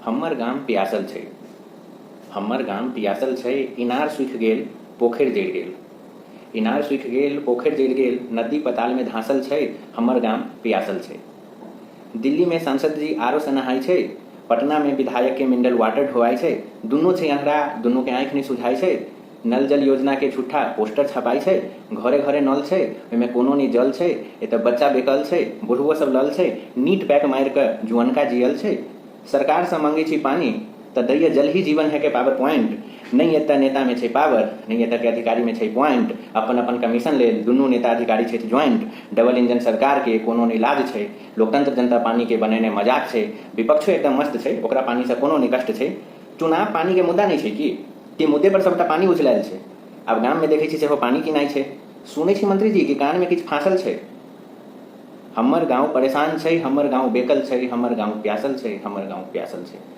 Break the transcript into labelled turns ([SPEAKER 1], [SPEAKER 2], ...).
[SPEAKER 1] हमर गाम पियासल छै। हमर गाम पियासल छै। इनार सूखि गेल, पोखरि जरि गेल। इनार सूखि गेल, पोखरि जरि गेल, नदी पताल में धांसल छै। हमर गाम पियासल छै। दिल्ली में सांसद जी आरो से नहाय छै। पटना में विधायक के मिनरल वाटर ढोआय छै। दुनू छै अंधरा, दुनू के आँखि नहीं सुझाय छै। नल जल योजना के झूठा पोस्टर छपाई छै। घरे घरे नल छै, ओहिमे कोनो नहीं जल छै। एतऽ बच्चा बेकल छै, बुढ़बो सब लल छै। नीट पैक मारि के जुअनका जियल छै। सरकार से मांगे छी पानी तो दैया जल ही जीवन है के पावर पॉइंट। नहीं एतऽ नेता में छै पावर, नहीं एतऽ के अधिकारी में छै पॉइंट। अपन अपन कमीशन ले दुनू नेता अधिकारी छै ज्वाइंट। डबल इंजन सरकार के कोनो नहीं लाज छै। लोकतंत्र जनता पानी के बनेने मजाक छै। विपक्षो एकदम मस्त छै, ओकरा पानी से कोनो नहीं कष्ट छै। चुनाव पानी के मुद्दा नहीं छै कि मुद्दे पर सबटा पानी उछलायल छै। आब गाम में देखे छी सेहो पानी किनाय छै। सुनै छी मंत्री जी कि कान में किछु फांसल छै। हमर गाँव परेशान छै, हमर गाँव बेकल छै, हमर गाँव प्यासल छै, हमर गाँव प्यासल छै।